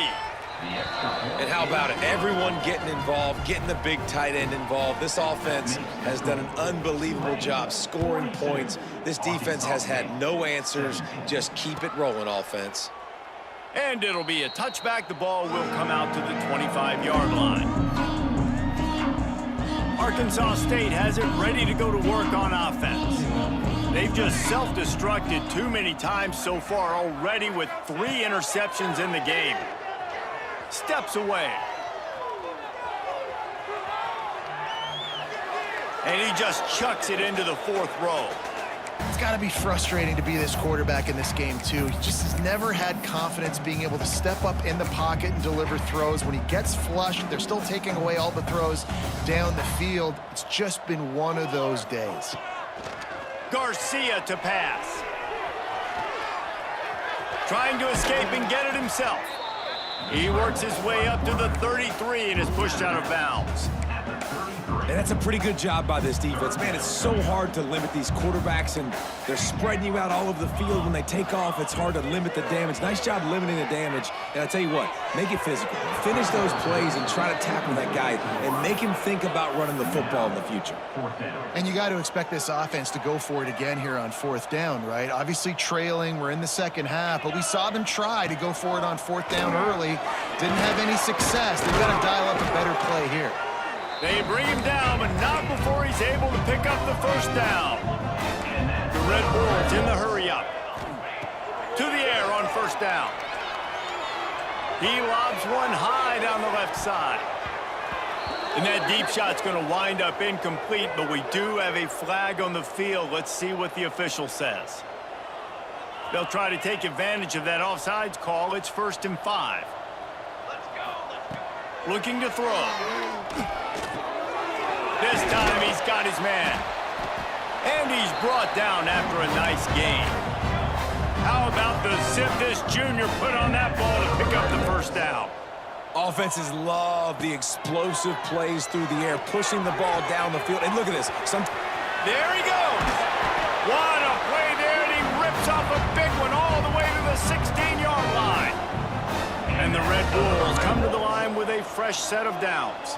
And how about it? Everyone getting involved, getting the big tight end involved. This offense has done an unbelievable job scoring points. This defense has had no answers. Just keep it rolling, offense. And it'll be a touchback. The ball will come out to the 25-yard line. Arkansas State has it ready to go to work on offense. They've just self-destructed too many times so far already with 3 interceptions in the game. Steps away. And he just chucks it into the fourth row. It's got to be frustrating to be this quarterback in this game, too. He just has never had confidence being able to step up in the pocket and deliver throws. When he gets flushed, they're still taking away all the throws down the field. It's just been one of those days. Garcia to pass. Trying to escape and get it himself. He works his way up to the 33 and is pushed out of bounds. And that's a pretty good job by this defense. Man, it's so hard to limit these quarterbacks, and they're spreading you out all over the field. When they take off, it's hard to limit the damage. Nice job limiting the damage. And I tell you what, make it physical. Finish those plays and try to tackle that guy and make him think about running the football in the future. And you got to expect this offense to go for it again here on fourth down, right? Obviously trailing, we're in the second half, but we saw them try to go for it on fourth down early. Didn't have any success. They've got to dial up a better play here. They bring him down, but not before he's able to pick up the first down. The Red Bulls in the hurry-up. To the air on first down. He lobs one high down the left side. And that deep shot's going to wind up incomplete, but we do have a flag on the field. Let's see what the official says. They'll try to take advantage of that offsides call. It's 1st and 5. Looking to throw. This time he's got his man. And he's brought down after a nice gain. How about the zip this junior put on that ball to pick up the first down? Offenses love the explosive plays through the air, pushing the ball down the field. And look at this. There he goes. What a play there, and he rips off a big one all the way to the 16-yard line. And the Red Bulls come to the line with a fresh set of downs.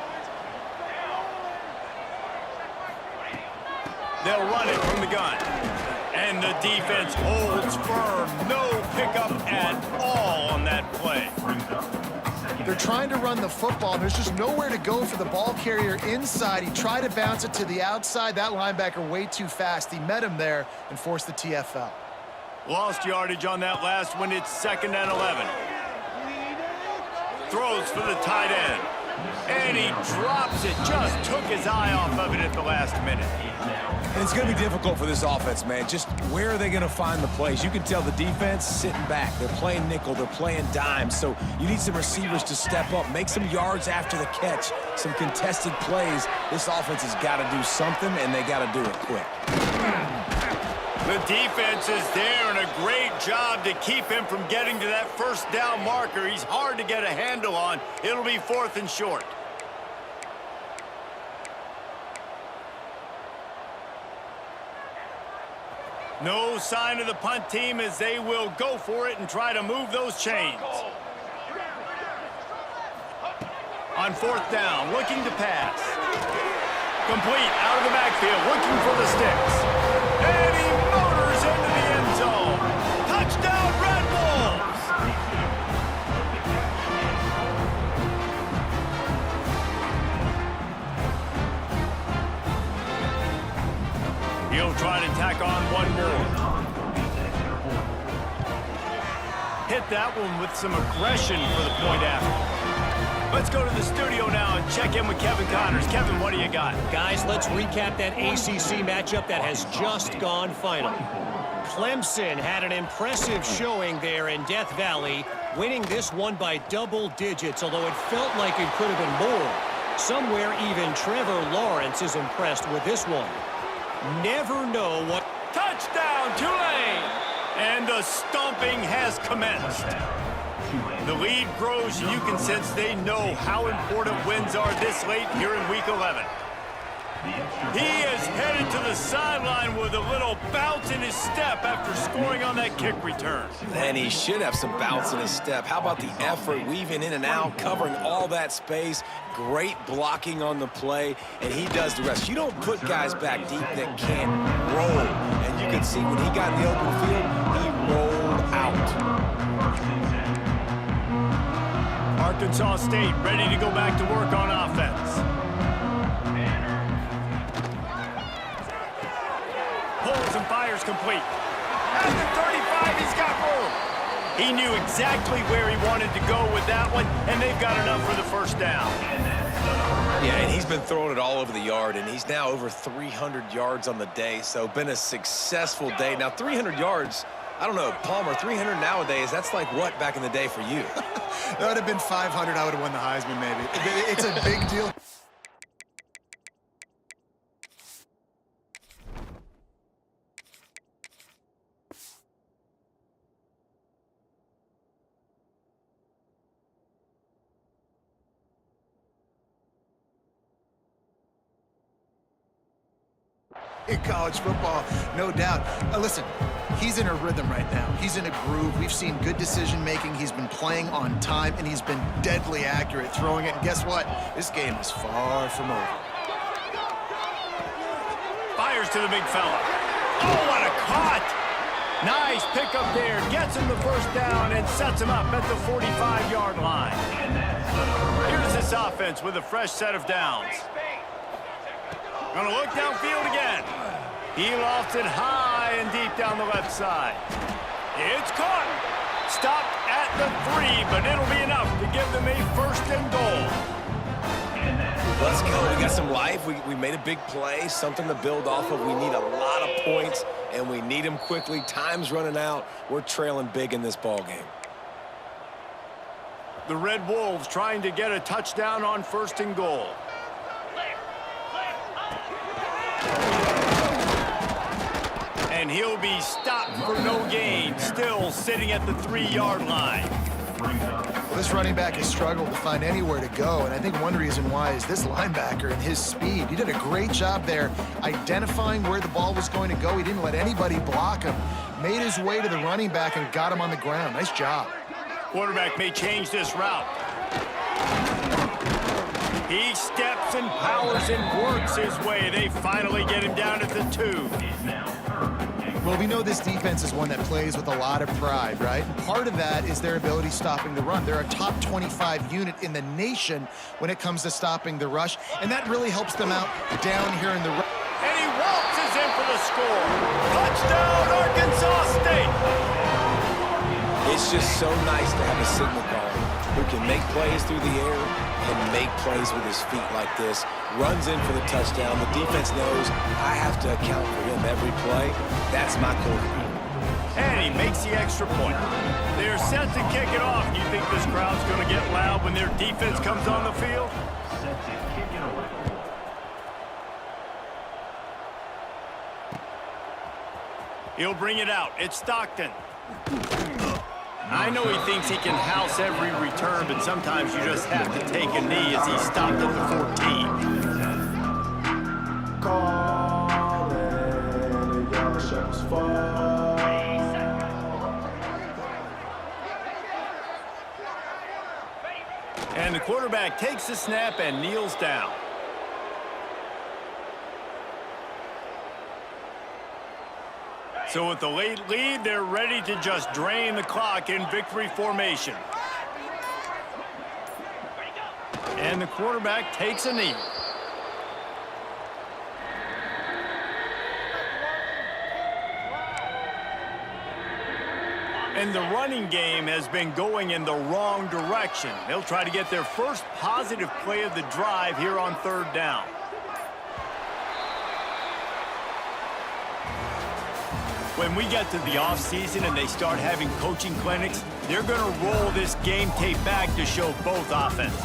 They'll run it from the gun. And the defense holds firm. No pickup at all on that play. They're trying to run the football, and there's just nowhere to go for the ball carrier inside. He tried to bounce it to the outside. That linebacker way too fast. He met him there and forced the TFL. Lost yardage on that last one. It's 2nd and 11. Throws for the tight end. And he drops it. Just took his eye off of it at the last minute. And it's going to be difficult for this offense, man. Just where are they going to find the plays? You can tell the defense sitting back. They're playing nickel. They're playing dime. So you need some receivers to step up, make some yards after the catch, some contested plays. This offense has got to do something, and they got to do it quick. The defense is there, and a great job to keep him from getting to that first down marker. He's hard to get a handle on. It'll be 4th and short. No sign of the punt team as they will go for it and try to move those chains. On 4th down, looking to pass. Complete out of the backfield, looking for the sticks. And he motors into the end zone. Touchdown, Red Bulls! He'll try to tack on one more. Hit that one with some aggression for the point after. Let's go to the studio now and check in with Kevin Connors. Kevin, what do you got? Guys, let's recap that ACC matchup that has just gone final. Clemson had an impressive showing there in Death Valley, winning this one by double digits, although it felt like it could have been more. Somewhere even Trevor Lawrence is impressed with this one. Never know what... Touchdown, Tulane! And the stomping has commenced. The lead grows, and you can sense they know how important wins are this late here in Week 11. He is headed to the sideline with a little bounce in his step after scoring on that kick return. And he should have some bounce in his step. How about the effort, weaving in and out, covering all that space, great blocking on the play, and he does the rest. You don't put guys back deep that can't roll. And you can see when he got in the open field, he rolled out. Arkansas State ready to go back to work on offense. Pulls and fires complete. At the 35, he's got room. He knew exactly where he wanted to go with that one, and they've got enough for the first down. Yeah, and he's been throwing it all over the yard, and he's now over 300 yards on the day, so been a successful day. Now, 300 yards, I don't know, Palmer, 300 nowadays, that's like what back in the day for you? That would have been 500. I would have won the Heisman, maybe. It's a big deal. In college football, no doubt. Listen, he's in a rhythm right now. He's in a groove. We've seen good decision-making. He's been playing on time, and he's been deadly accurate throwing it. And guess what? This game is far from over. Fires to the big fella. Oh, what a caught! Nice pickup there. Gets him the first down and sets him up at the 45-yard line. Here's this offense with a fresh set of downs. Gonna look downfield again. He lofts it high and deep down the left side. It's caught. Stopped at the 3, but it'll be enough to give them a 1st and goal. Let's go. We got some life. We made a big play, something to build off of. We need a lot of points, and we need them quickly. Time's running out. We're trailing big in this ball game. The Red Wolves trying to get a touchdown on 1st and goal. And he'll be stopped for no gain, still sitting at the 3-yard line. Well, this running back has struggled to find anywhere to go, and I think one reason why is this linebacker and his speed. He did a great job there identifying where the ball was going to go. He didn't let anybody block him. Made his way to the running back and got him on the ground. Nice job. Quarterback may change this route. He steps and powers and works his way. They finally get him down at the 2. Well, we know this defense is one that plays with a lot of pride, right? And part of that is their ability stopping the run. They're a top 25 unit in the nation when it comes to stopping the rush, and that really helps them out down here in the run. And he waltzes in for the score. Touchdown, Arkansas State! It's just so nice to have a signal caller who can make plays through the air and make plays with his feet like this. Runs in for the touchdown. The defense knows I have to account for him every play. That's my quarterback. And he makes the extra point. They're set to kick it off. You think this crowd's going to get loud when their defense comes on the field? Set to kick it away. He'll bring it out. It's Stockton. I know he thinks he can house every return, but sometimes you just have to take a knee as he stopped at the 14. And the quarterback takes the snap and kneels down. So with the late lead, they're ready to just drain the clock in victory formation. And the quarterback takes a knee. And the running game has been going in the wrong direction. They'll try to get their first positive play of the drive here on 3rd down. When we get to the offseason and they start having coaching clinics, they're going to roll this game tape back to show both offenses.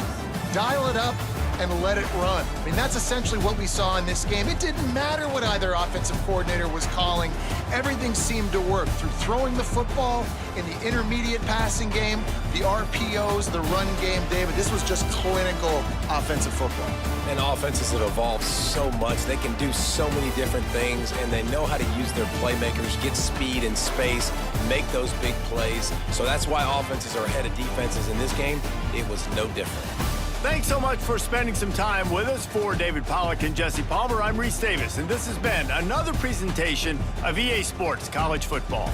Dial it up and let it run. I mean, that's essentially what we saw in this game. It didn't matter what either offensive coordinator was calling. Everything seemed to work through throwing the football in the intermediate passing game, the RPOs, the run game. David, this was just clinical offensive football. And offenses have evolved so much. They can do so many different things, and they know how to use their playmakers, get speed and space, make those big plays. So that's why offenses are ahead of defenses in this game. It was no different. Thanks so much for spending some time with us. For David Pollack and Jesse Palmer, I'm Reese Davis, and this has been another presentation of EA Sports College Football.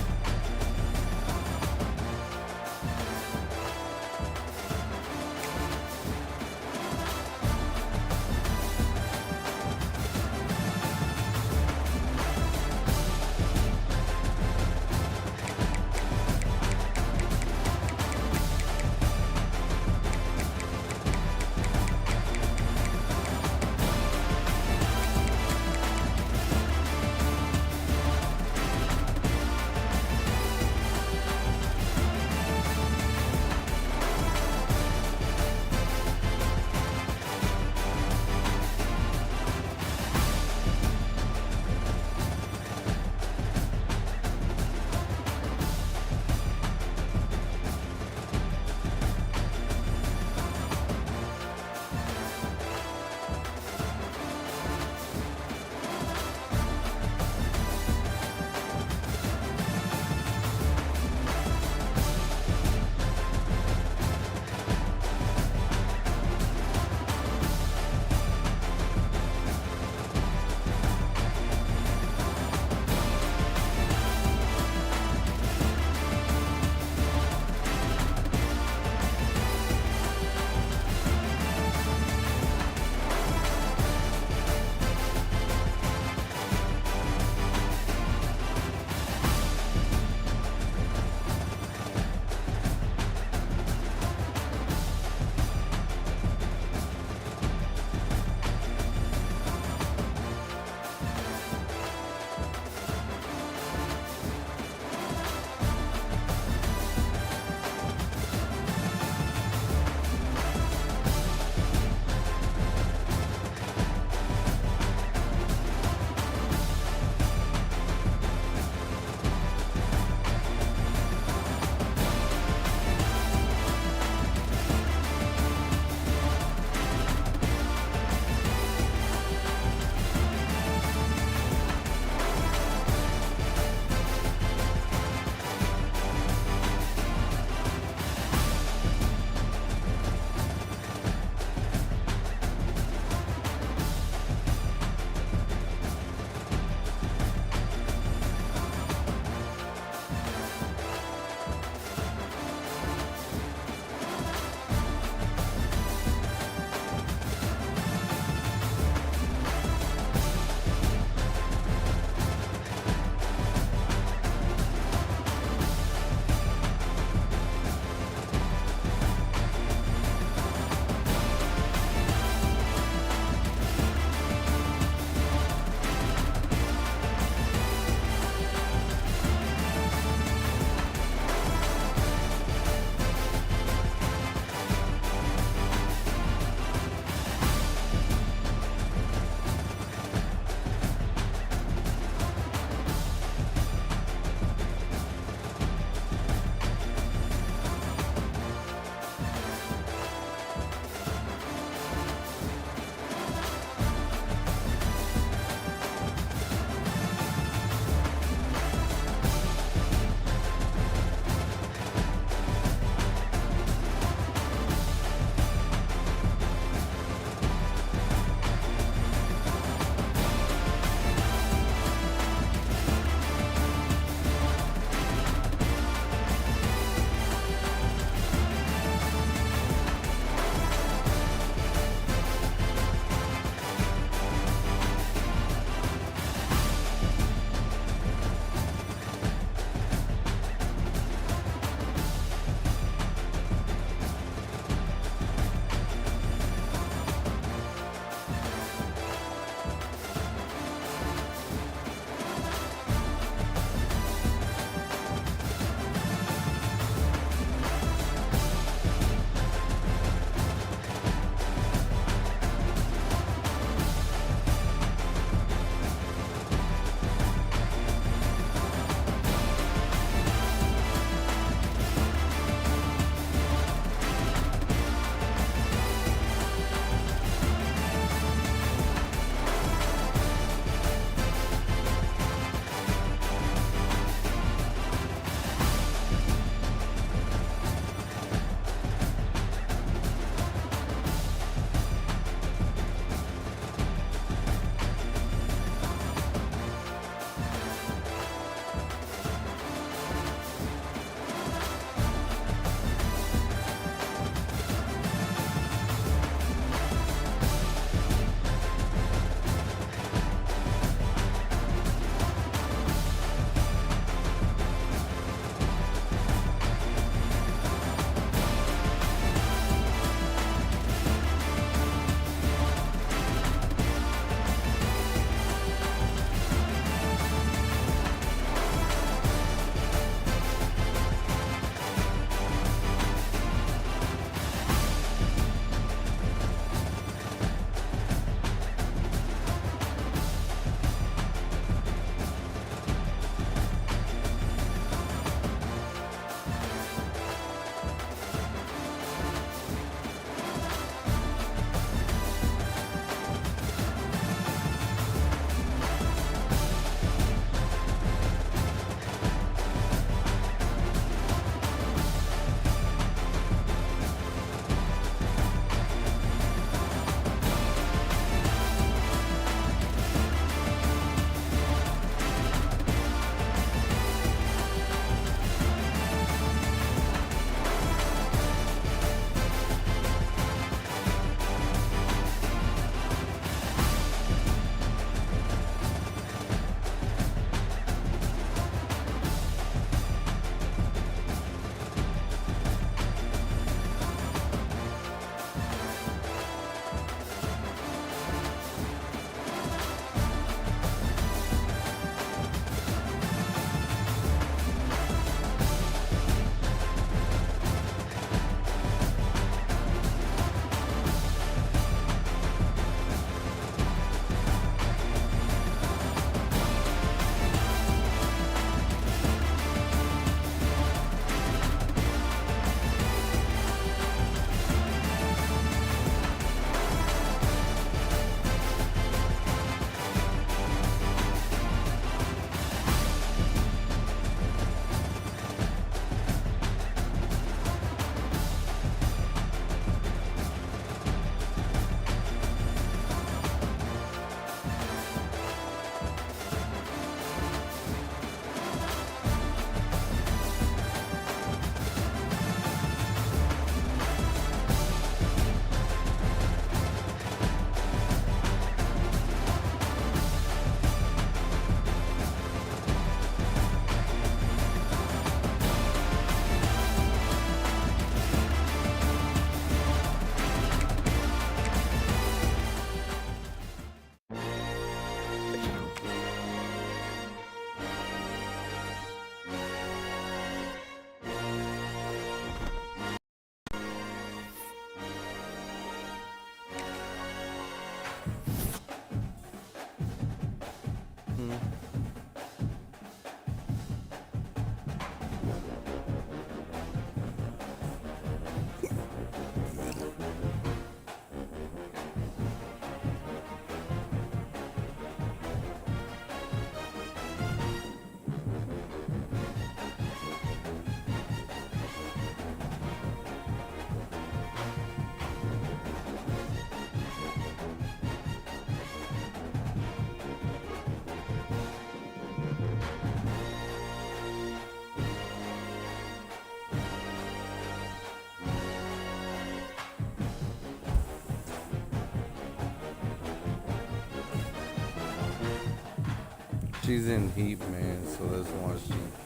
She's in heat, man, so that's why she...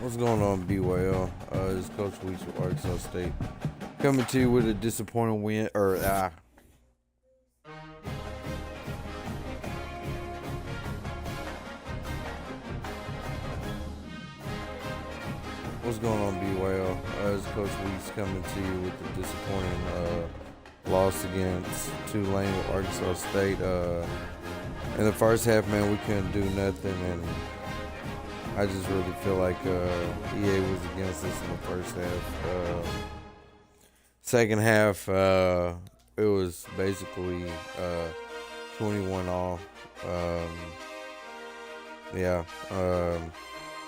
What's going on, BYL? This is Coach Weeks with Arkansas State. Coming to you with a disappointing win, What's going on, BYL? This is Coach Weeks coming to you with a disappointing loss against Tulane with Arkansas State. In the first half, man, we couldn't do nothing, and I just really feel like EA was against us in the first half. Second half, it was basically 21 all.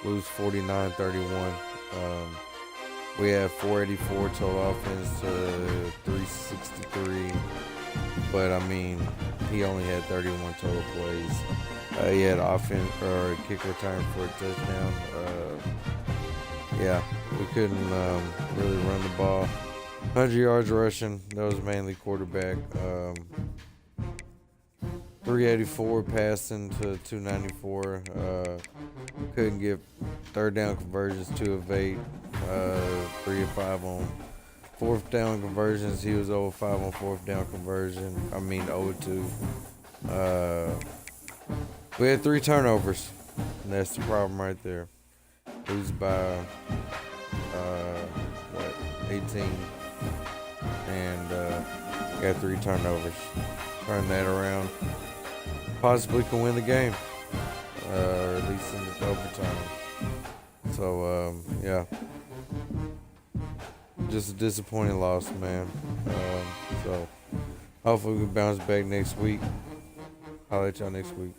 Lose 49-31. We had 484 total offense to 363, but I mean, he only had 31 total plays. He had offense or kick return for a touchdown. We couldn't really run the ball. 100 yards rushing. That was mainly quarterback. 384 passing to 294. Couldn't get third down conversions, 2 of 8. 3 of 5 on fourth down conversions. He was 0 of 5 on fourth down conversion. 0 of 2. We had 3 turnovers, and that's the problem right there. Lose by 18, and got 3 turnovers. Turn that around, possibly can win the game, or at least in the overtime. So just a disappointing loss, man. So hopefully we bounce back next week. I'll let y'all next week.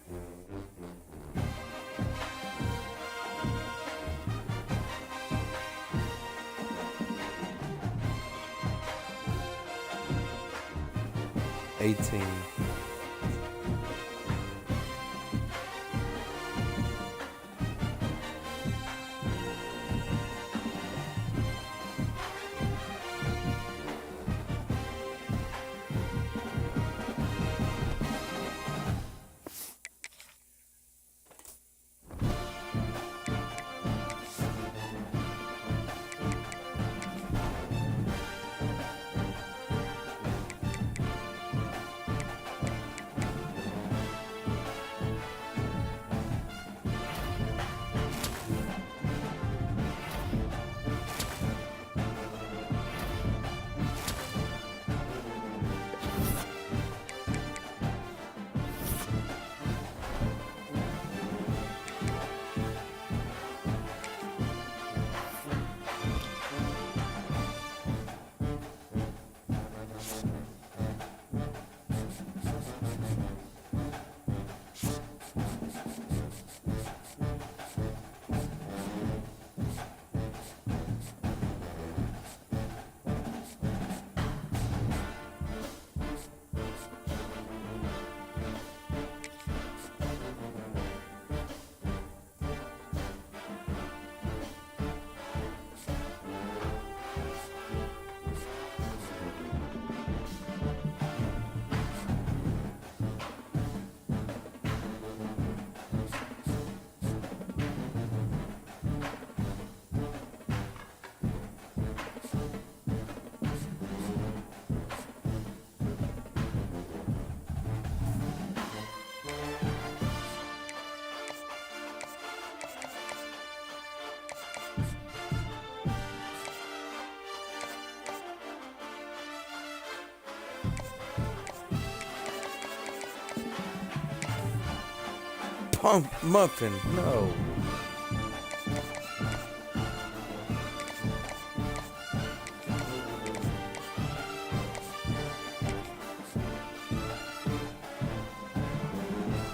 Pump muffin, no.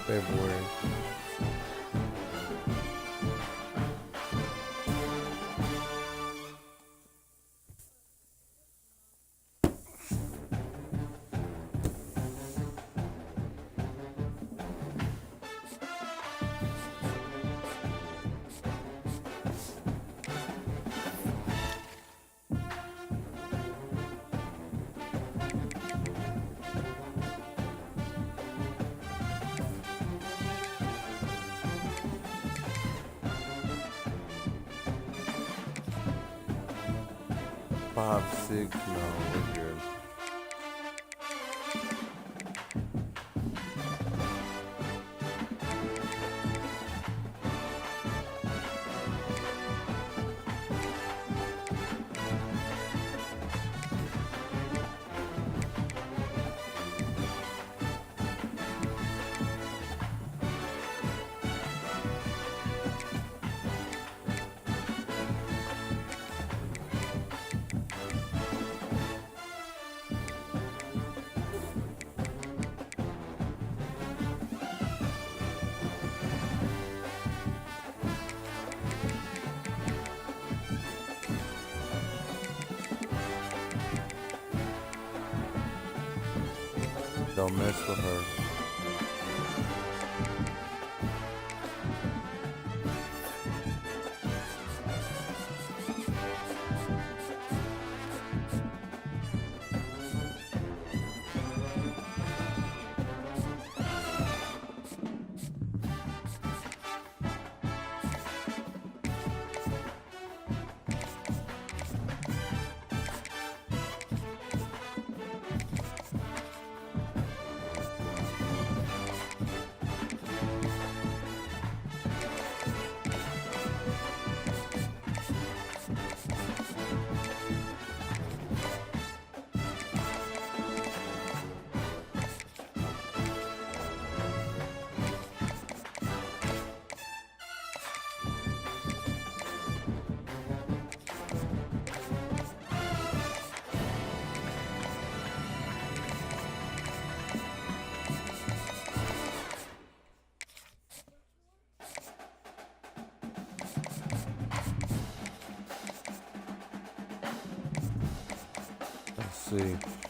February. Five, 6, no, we're good. Don't mess with her. Let's see.